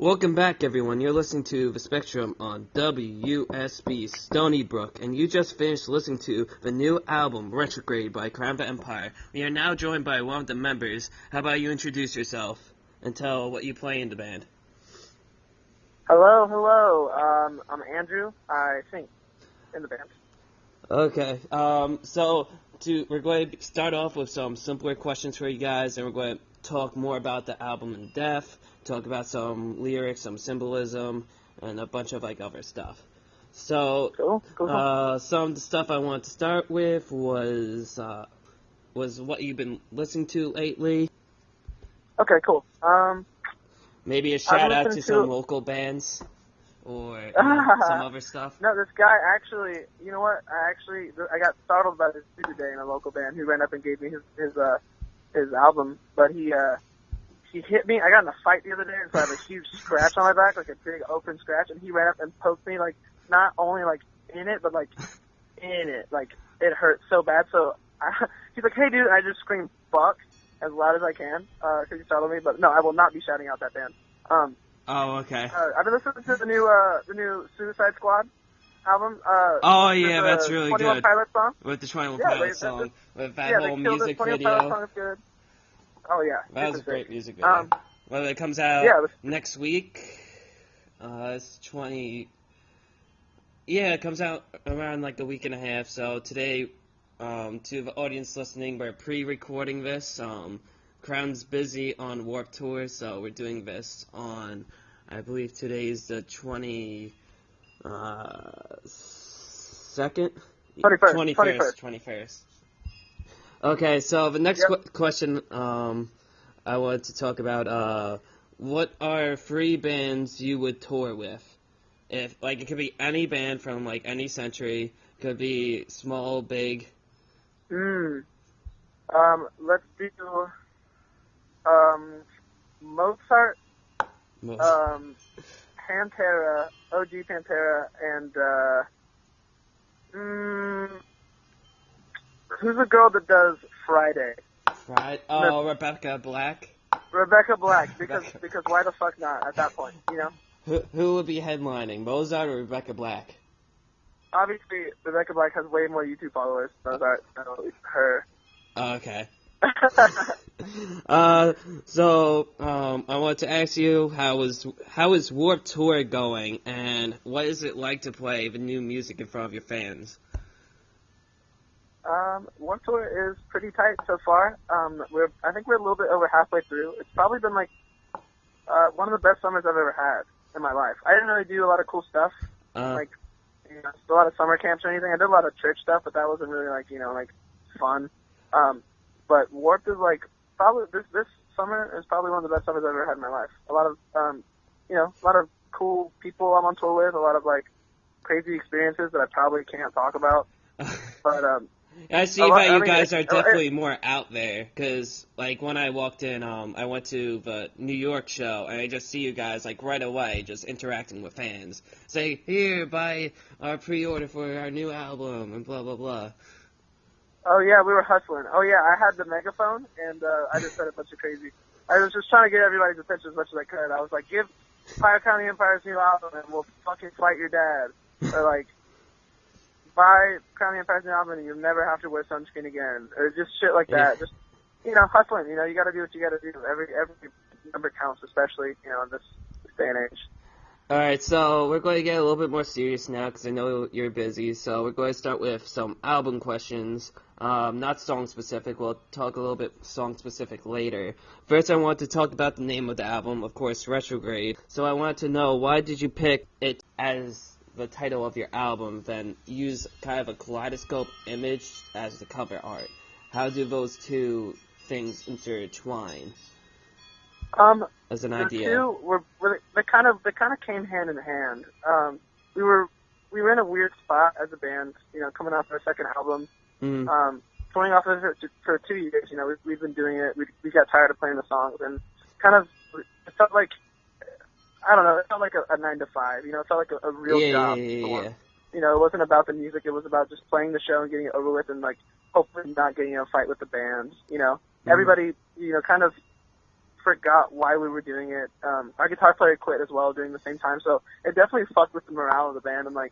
Welcome back, everyone. You're listening to The Spectrum on WUSB Stony Brook, and you just finished listening to the new album, Retrograde, by Crown the Empire. We are now joined by one of the members. How about you introduce yourself and tell what you play in the band? Hello. I'm Andrew. I sing in the band. Okay, we're going to start off with some simpler questions for you guys, and we're going to talk more about the album in depth, talk about some lyrics, some symbolism, and a bunch of other stuff. So, Cool. some of the stuff I wanted to start with was what you've been listening to lately. Okay, cool. Maybe a shout out to some local bands or some other stuff. No, this guy actually, you know what? I got startled by this dude today in a local band who ran up and gave me his album, but he hit me. I got in a fight the other day, and so I have a huge scratch on my back, like a big open scratch, and he ran up and poked me, like, not only, like, in it, but, like, in it. Like, it hurt so bad. So he's like, hey, dude, and I just screamed, fuck, as loud as I can, because he startled me. But, no, I will not be shouting out that band. Oh, okay. I've been listening to the new Suicide Squad album. That's really 21 good. Pilot song. With the 21 Pilot song, with that whole music the 21 video. Pilot song is good. Oh, yeah. That was a great music video. Well, it comes out next week. It's 20... Yeah, it comes out around like a week and a half. So today, to the audience listening, we're pre-recording this. Crown's busy on Warped Tour, so we're doing this on, I believe today's the 22nd? 21st. Okay, so the next question I wanted to talk about, what are 3 bands you would tour with? If, like, it could be any band from, like, any century. Could be small, big. Let's do, Mozart, Pantera, OG Pantera, and, who's the girl that does Friday? Rebecca Black? Rebecca Black, because why the fuck not at that point, you know? Who would be headlining, Mozart or Rebecca Black? Obviously, Rebecca Black has way more YouTube followers than Mozart, so her. Okay. So I want to ask you, how is Warped Tour going, and what is it like to play the new music in front of your fans? Warped Tour is pretty tight so far. I think we're a little bit over halfway through. It's probably been like one of the best summers I've ever had in my life. I didn't really do a lot of cool stuff, like a lot of summer camps or anything. I did a lot of church stuff, but that wasn't really like fun. But Warped is like probably this summer is probably one of the best summers I've ever had in my life. A lot of a lot of cool people I'm on tour with, a lot of like crazy experiences that I probably can't talk about. But I see that you guys are definitely more out there, because, like, when I walked in, I went to the New York show, and I just see you guys, like, right away, just interacting with fans. Say, here, buy our pre-order for our new album, and blah, blah, blah. Oh, yeah, we were hustling. Oh, yeah, I had the megaphone, and I just said a bunch of crazy. I was just trying to get everybody's attention as much as I could. I was like, give Fire County Empire's new album, and we'll fucking fight your dad. Or, like, buy Crown the Empire's new album and you'll never have to wear sunscreen again. Or just shit like that. Just, hustling. You gotta do what you gotta do. Every number counts, especially, in this day and age. Alright, so we're going to get a little bit more serious now, because I know you're busy. So we're going to start with some album questions. Not song-specific. We'll talk a little bit song-specific later. First, I want to talk about the name of the album, of course, Retrograde. So I wanted to know, why did you pick it as the title of your album, then use kind of a kaleidoscope image as the cover art? How do those two things intertwine? As an idea. The two they kind of came hand in hand. We were in a weird spot as a band, coming off our second album. Touring off of it for 2 years, we've been doing it. We got tired of playing the songs, and kind of it felt like, I don't know, it felt like a 9 to 5, it felt like a real job. Yeah. It wasn't about the music, it was about just playing the show and getting it over with, and like hopefully not getting in a fight with the band. Everybody, kind of forgot why we were doing it. Our guitar player quit as well during the same time, so it definitely fucked with the morale of the band and, like,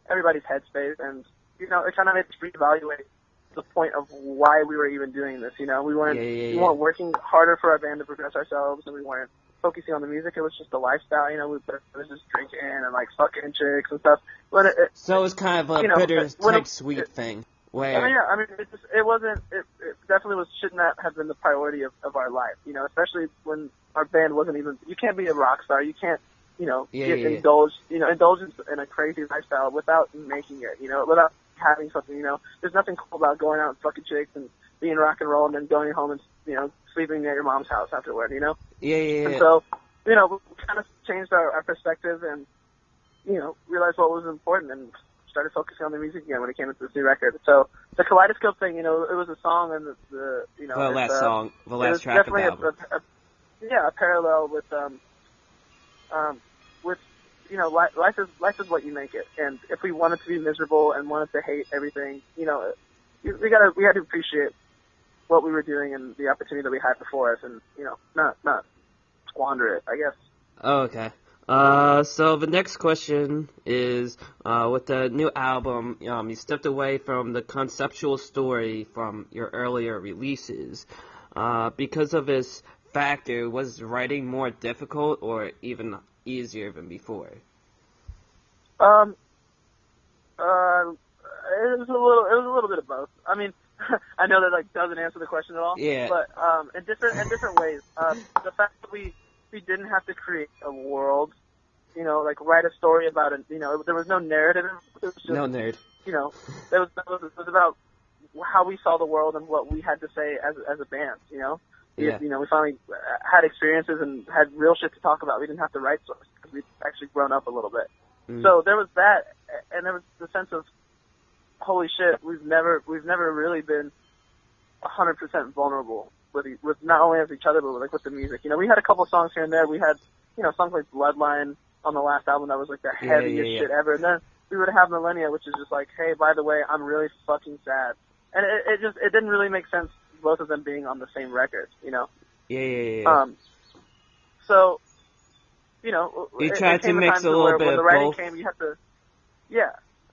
everybody's headspace, and, you know, it kind of made us reevaluate the point of why we were even doing this, you know? We weren't working harder for our band to progress ourselves, and we weren't focusing on the music. It was just a lifestyle, you know? It was just drinking and, like, fucking chicks and stuff. But so it was kind of a bitter type sweet thing. Where... It definitely shouldn't have been the priority of our life, you know, especially when our band wasn't even, you can't be a rock star, you can't, you know, indulge in a crazy lifestyle without making it, you know, without having something, you know. There's nothing cool about going out and fucking chicks and being rock and roll and then going home and, you know, sleeping at your mom's house afterward, you know? And so, you know, we kind of changed our perspective and, you know, realized what was important and started focusing on the music again when it came into this new record. So the Kaleidoscope thing, you know, it was a song and the you know, the last track of the album. A parallel with you know, life is what you make it. And if we wanted to be miserable and wanted to hate everything, you know, we had to appreciate what we were doing and the opportunity that we had before us, and, you know, not squander it, I guess. Okay. So the next question is, with the new album, you stepped away from the conceptual story from your earlier releases. Because of this factor, was writing more difficult or even easier than before? It was a little bit of both. I mean, I know that, like, doesn't answer the question at all. Yeah. But in different ways. The fact that we didn't have to create a world, you know, like write a story about it. You know, there was no narrative. It was just, no nerd. You know, it was about how we saw the world and what we had to say as a band. You know, yeah. You know, we finally had experiences and had real shit to talk about. We didn't have to write stories because we'd actually grown up a little bit. So there was that, and there was the sense of, holy shit, we've never really been 100% vulnerable with not only with each other, but with the music. You know, we had a couple songs here and there. We had, you know, songs like Bloodline on the last album that was like the heaviest shit ever. And then we would have Millennia, which is just like, hey, by the way, I'm really fucking sad. And it didn't really make sense, both of them being on the same record, you know? So, you know, you tried to mix a little bit of both. When the writing came, you had to,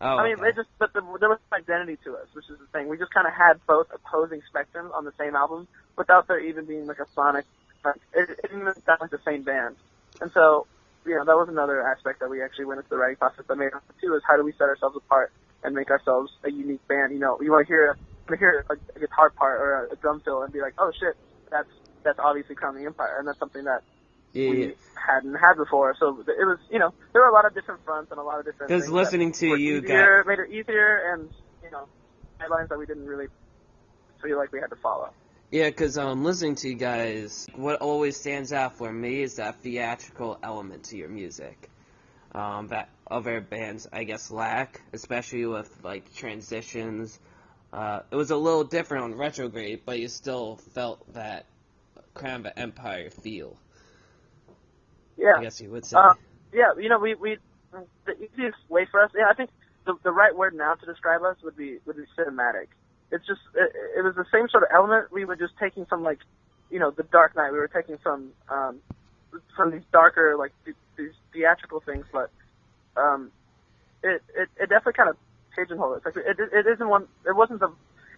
Oh, I mean, okay. but there was an identity to us, which is the thing. We just kind of had both opposing spectrums on the same album without there even being like a sonic, it didn't even sound like the same band. And so, you know, that was another aspect that we actually went into the writing process that made it too, is how do we set ourselves apart and make ourselves a unique band. You know, you want to hear a guitar part or a drum fill and be like, oh shit, that's obviously Crown the Empire, and that's something that we hadn't had before. So it was, you know, there were a lot of different fronts and a lot of different things. Because listening to you guys made it easier, and, you know, guidelines that we didn't really feel like we had to follow. Yeah, because listening to you guys, what always stands out for me is that theatrical element to your music that other bands, I guess, lack, especially with, like, transitions. It was a little different on Retrograde, but you still felt that Crown of the Empire feel. Yeah. I guess you would say. Yeah, you know, we the easiest way for us, I think the right word now to describe us would be cinematic. It's just, it was the same sort of element. We were just taking from, like, you know, The Dark Knight. We were taking from these darker, like, these theatrical things, but it definitely kind of pigeonholed it. Like, it wasn't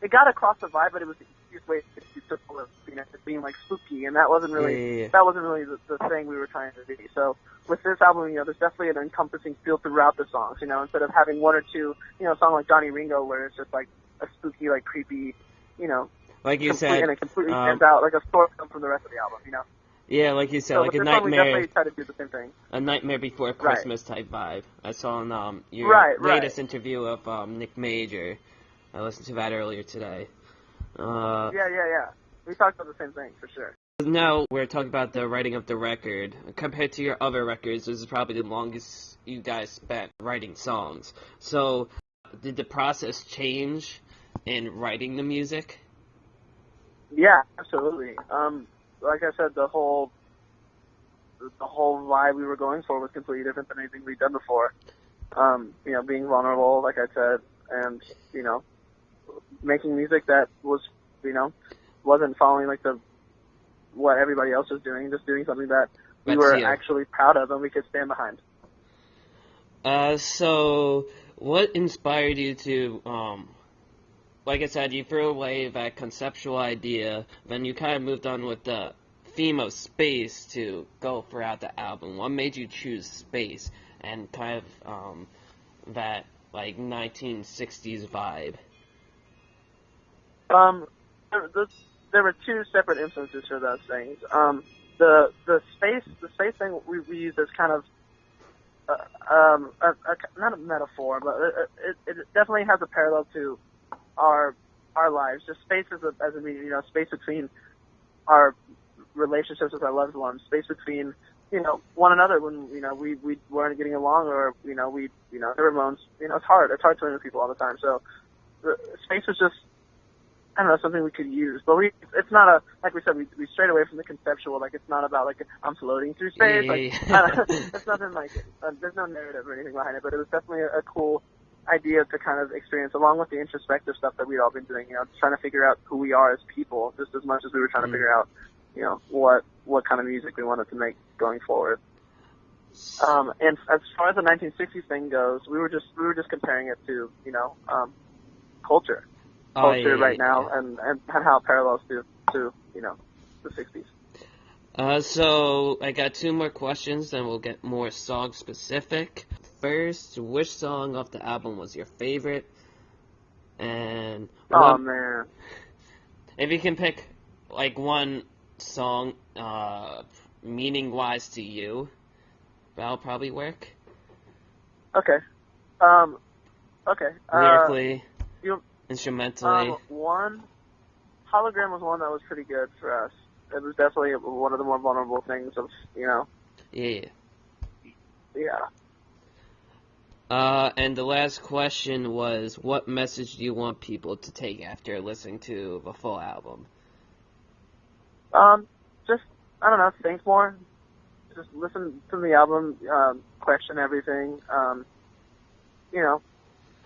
it got across the vibe, but it was the easiest way to do it, you know, being like spooky, and that wasn't really the thing we were trying to do. So with this album, you know, there's definitely an encompassing feel throughout the songs. You know, instead of having one or two, you know, a song like Johnny Ringo where it's just like a spooky, like creepy, you know, like you said, and it completely stands out like a sore thumb from the rest of the album. You know. Yeah, like you said, so like a nightmare. We definitely nightmare. try to do the same thing. A Nightmare Before Christmas type vibe. I saw on your latest interview of Nick Major. I listened to that earlier today. Yeah. We talked about the same thing, for sure. Now we're talking about the writing of the record. Compared to your other records, this is probably the longest you guys spent writing songs. So, did the process change in writing the music? Yeah, absolutely. Like I said, the whole vibe we were going for was completely different than anything we'd done before. You know, being vulnerable, like I said, and, you know, making music that was, you know, wasn't following like the what everybody else was doing, just doing something that we That's were you. actually proud of and we could stand behind. So what inspired you to, like I said, you threw away that conceptual idea, then you kind of moved on with the theme of space to go throughout the album. What made you choose space and kind of that like 1960s vibe? There were two separate influences for those things. The space thing we used as kind of not a metaphor, but it definitely has a parallel to our lives. Just space as a meaning, space between our relationships with our loved ones, space between one another when we weren't getting along, or there were moments. It's hard to live with people all the time. So space was just, I don't know, something we could use. But it's not like we said, we strayed away from the conceptual. Like, it's not about, like, I'm floating through space. It's nothing like it. There's no narrative or anything behind it, but it was definitely a cool idea to kind of experience, along with the introspective stuff that we'd all been doing, trying to figure out who we are as people, just as much as we were trying to figure out, what kind of music we wanted to make going forward. And as far as the 1960s thing goes, we were just comparing it to, culture right now, and how it parallels to the 60s. So I got two more questions, then we'll get more song specific. First, which song off the album was your favorite? And man, if you can pick like one song, meaning wise to you, that'll probably work. Okay. Okay. Lyrically, instrumentally. One, Hologram was one that was pretty good for us. It was definitely one of the more vulnerable things of, Yeah. Yeah. And the last question was, what message do you want people to take after listening to the full album? Just, I don't know, think more. Just listen to the album, question everything,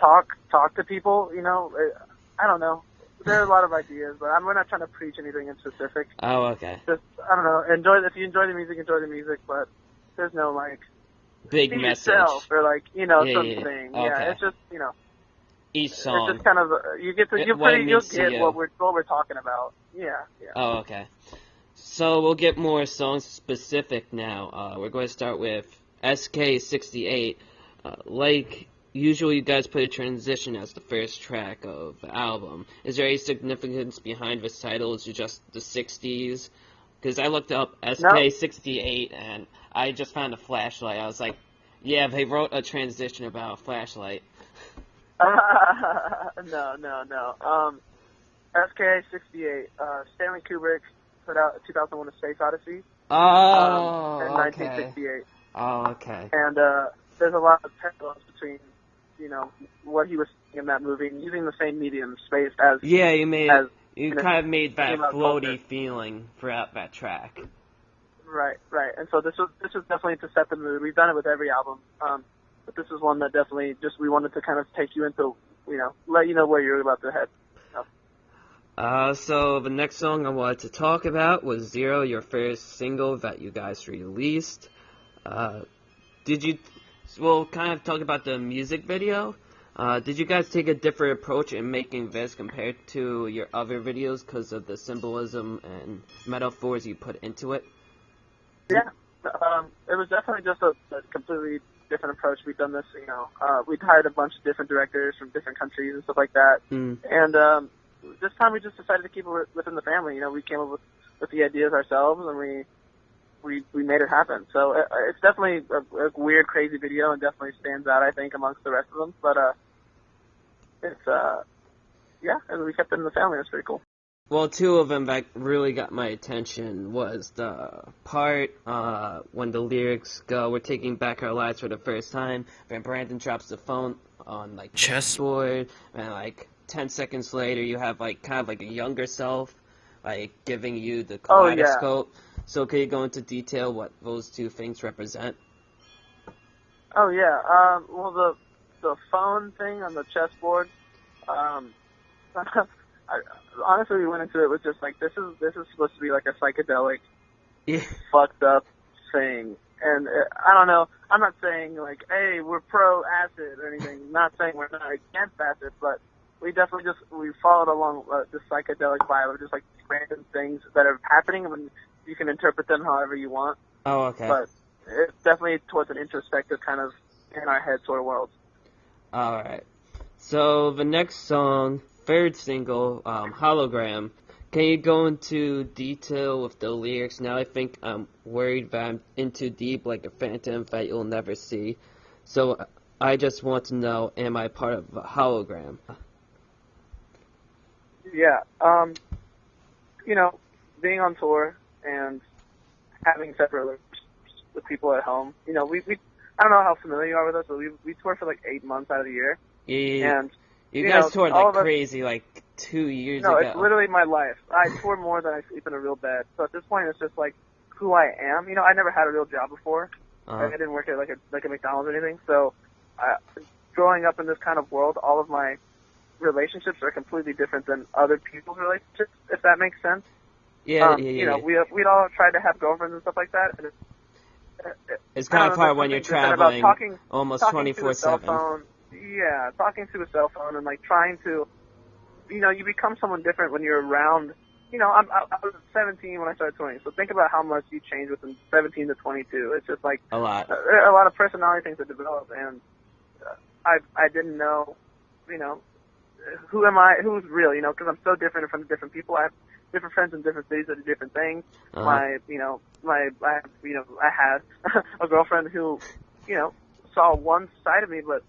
talk to people, I don't know. There are a lot of ideas, but we're not trying to preach anything in specific. Oh, okay. Just, I don't know, if you enjoy the music, but there's no, like, big be message. yourself, or, like, something. Okay. Yeah, it's just, each song. it's just kind of, you'll get what we're talking about. Yeah. Oh, okay. So we'll get more songs specific now. We're going to start with SK68. Like usually, you guys put a transition as the first track of the album. Is there any significance behind this title? Is it just the 60s? Because I looked up SK68 and I just found a flashlight. I was like, yeah, they wrote a transition about a flashlight. No. SK68. Stanley Kubrick put out 2001: A Space Odyssey. In 1968. Oh, okay. And there's a lot of parallels between, what he was seeing in that movie, and using the same medium, space, as you kind of made that floaty feeling throughout that track. Right. And so this was definitely to set the mood. We've done it with every album, but this is one that definitely we wanted to kind of take you into, let you know where you're about to head. So the next song I wanted to talk about was Zero, your first single that you guys released. We'll kind of talk about the music video. Did you guys take a different approach in making this compared to your other videos because of the symbolism and metaphors you put into it? Yeah, it was definitely just a completely different approach. We've done this, we'd hired a bunch of different directors from different countries and stuff like that. And this time we just decided to keep it within the family. We came up with the ideas ourselves, and we made it happen. So it's definitely a weird, crazy video, and definitely stands out, I think, amongst the rest of them. But and we kept it in the family. It's pretty cool. Well, two of them that really got my attention was the part when the lyrics go, "We're taking back our lives for the first time." Then Brandon drops the phone on like chessboard, and 10 seconds later you have kind of a younger self giving you the kaleidoscope. Oh, yeah. So can you go into detail what those two things represent? Oh yeah. Well, the phone thing on the chessboard. honestly, we went into it with just like, this is supposed to be like a psychedelic, Yeah. fucked up thing. And I don't know, I'm not saying like, hey, we're pro acid or anything. Not saying we're not against acid, but we definitely we followed along this psychedelic vibe of just like random things that are happening, and you can interpret them however you want. Oh, okay. But it's definitely towards an introspective kind of in our head sort of world. Alright. So the next song, third single, Hologram. Can you go into detail with the lyrics? Now I think I'm worried that I'm in too deep, like a phantom that you'll never see. So I just want to know, am I part of a hologram? Yeah. You know, being on tour and having separate relationships with people at home. You know, we I don't know how familiar you are with us, but we tour for like 8 months out of the year. Yeah. And you guys toured like crazy like 2 years ago. No, it's literally my life. I tour more than I sleep in a real bed. So at this point, it's just like who I am. You know, I never had a real job before. I didn't work at like a McDonald's or anything. So growing up in this kind of world, all of my relationships are completely different than other people's relationships, if that makes sense. Yeah, You know, we'd all tried to have girlfriends and stuff like that. And it's kind of hard when you're traveling almost 24/7. Yeah, talking to a cell phone and like trying to, you know, you become someone different when you're around. You know, I was 17 when I started touring, so think about how much you change within 17 to 22. It's just like a lot of personality things that develop, and I didn't know, you know, who am I, who's real, you know, because I'm so different from different people. I have different friends in different cities that do different things. I had a girlfriend who, you know, saw one side of me, but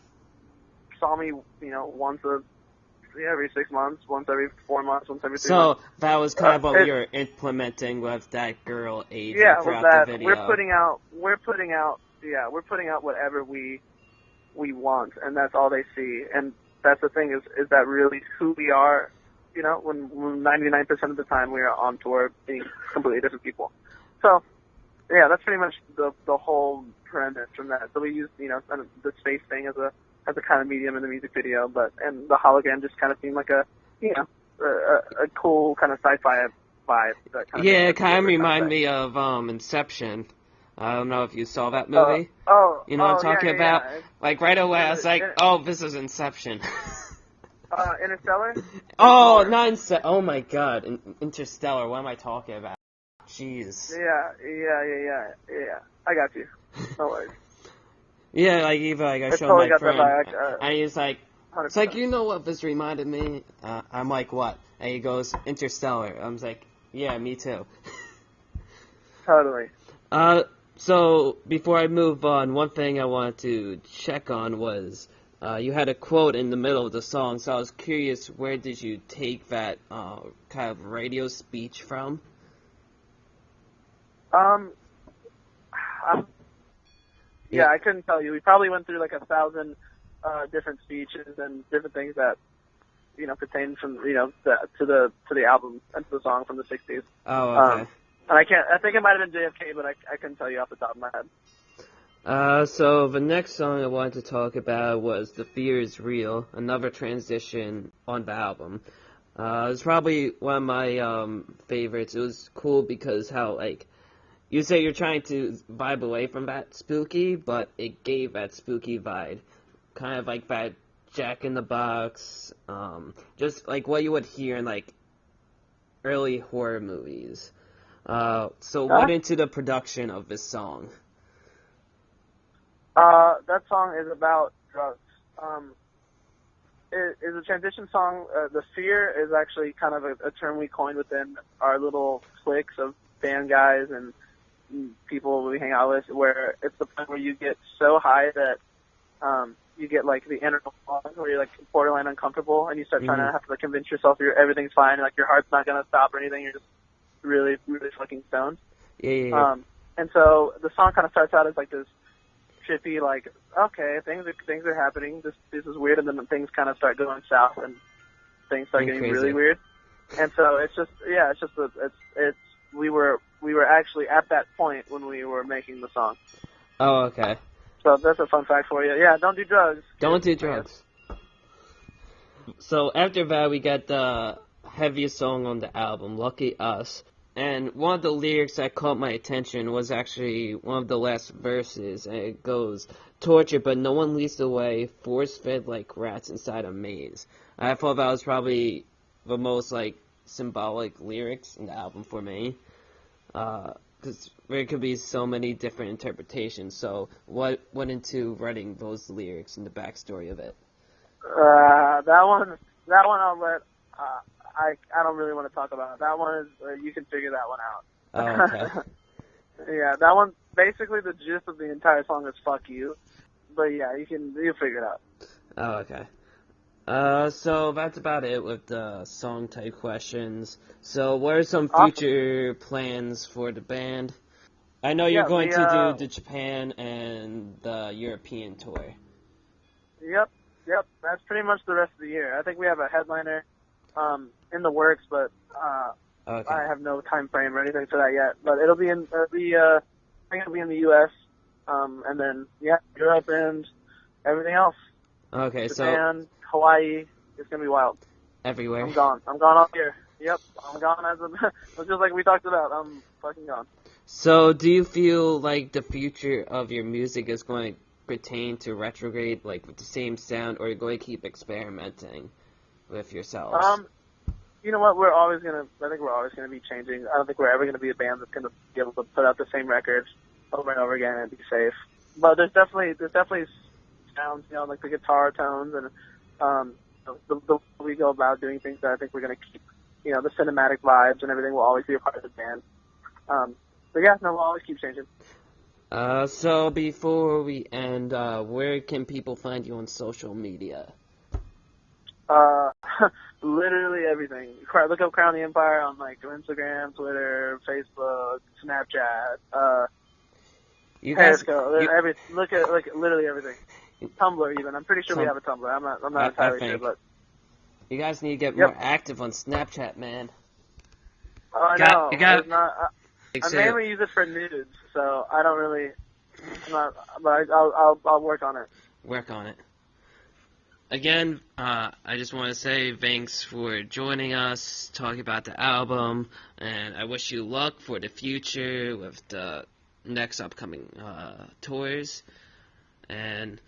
saw me, you know, once every 6 months, once every 4 months, once every 3 months. So that was kind of what you're implementing with that girl agent throughout the video. We're putting out whatever we want, and that's all they see. And that's the thing is that really who we are, you know, when 99% of the time we are on tour being completely different people. So, yeah, that's pretty much the whole premise from that. So we use, you know, the space thing as a kind of medium in the music video, and the hologram just kind of seemed like a cool kind of sci-fi vibe. That kind of it kind of reminded me of Inception. I don't know if you saw that movie. You know what I'm talking about? Yeah. Like right away, I was like, "Oh, this is Inception." Interstellar? Oh, not Inception. Oh my God, Interstellar. What am I talking about? Jeez. Yeah. I got you. No worries. Yeah, like even like I showed totally my friend, and he's like, 100%. it's like, you know what this reminded me? I'm like, what? And he goes, Interstellar. I'm like, yeah, me too. Totally. So before I move on, one thing I wanted to check on was you had a quote in the middle of the song, so I was curious, where did you take that kind of radio speech from? Yeah, I couldn't tell you. We probably went through like 1,000 different speeches and different things that, you know, pertain from, you know, to the album and to the song from the 60s. Oh, okay. And I think it might have been JFK, but I couldn't tell you off the top of my head. So the next song I wanted to talk about was The Fear Is Real, another transition on the album. It was probably one of my favorites. It was cool because how, like, you say you're trying to vibe away from that spooky, but it gave that spooky vibe. Kind of like that Jack in the Box, just like what you would hear in, like, early horror movies. So what into the production of this song? That song is about drugs. It is a transition song. The fear is actually kind of a term we coined within our little cliques of band guys and people we hang out with, where it's the point where you get so high that you get like the inner fog where you're like borderline uncomfortable, and you start trying to have to like convince yourself everything's fine, like your heart's not gonna stop or anything. You're just really, really fucking stoned. Yeah. And so the song kind of starts out as like this trippy, like, okay, things are happening. This is weird, and then things kind of start going south, and things start getting really weird. And so we were actually at that point when we were making the song. Oh, okay. So that's a fun fact for you. Yeah, don't do drugs. Don't do drugs. So after that, we got the heaviest song on the album, Lucky Us. And one of the lyrics that caught my attention was actually one of the last verses, and it goes, "Torture, but no one leads the way, force-fed like rats inside a maze." I thought that was probably the most, like, symbolic lyrics in the album for me. Because there could be so many different interpretations. So what went into writing those lyrics and the backstory of it? That one I'll let, I don't really want to talk about. That one is, you can figure that one out. Oh, okay. Yeah, that one, basically the gist of the entire song is fuck you. But yeah, you'll figure it out. Oh, okay. So that's about it with the song type questions. So what are some future plans for the band? I know you're going to do the Japan and the European tour. Yep. That's pretty much the rest of the year. I think we have a headliner in the works, but Okay. I have no time frame or anything for that yet. But I think it'll be in the U.S. And then Europe and everything else. Okay, Japan, Hawaii, it's gonna be wild. Everywhere. I'm gone all year. Yep, I'm gone just like we talked about. I'm fucking gone. So, do you feel like the future of your music is going to pertain to Retrograde, like with the same sound, or are you going to keep experimenting with yourselves? You know what? I think we're always gonna be changing. I don't think we're ever gonna be a band that's gonna be able to put out the same records over and over again and be safe. But there's definitely sounds, like the guitar tones and the way we go about doing things that I think we're gonna keep. The cinematic vibes and everything will always be a part of the band. But yeah, no, we'll always keep changing. So before we end, where can people find you on social media? Literally everything. Look up Crown the Empire on Instagram, Twitter, Facebook, Snapchat, Periscope. Look at literally everything. Tumblr even. I'm pretty sure we have a Tumblr. I'm not entirely sure, but you guys need to get more active on Snapchat, man. Oh, I know. I mainly use it for nudes, so I don't really. But I'll work on it. Work on it. Again, I just want to say thanks for joining us, talking about the album, and I wish you luck for the future with the next upcoming tours, and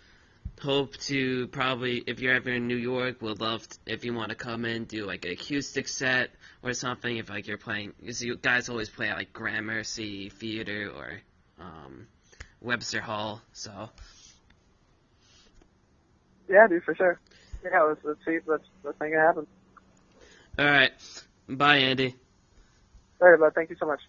hope to probably, if you're ever in New York, would love if you want to come in, do like an acoustic set or something, if you're playing, because you guys always play at Gramercy Theater or Webster Hall, so. Yeah, dude, for sure. Yeah, let's see. Let's make it happen. All right. Bye, Andy. All right, bud. Thank you so much.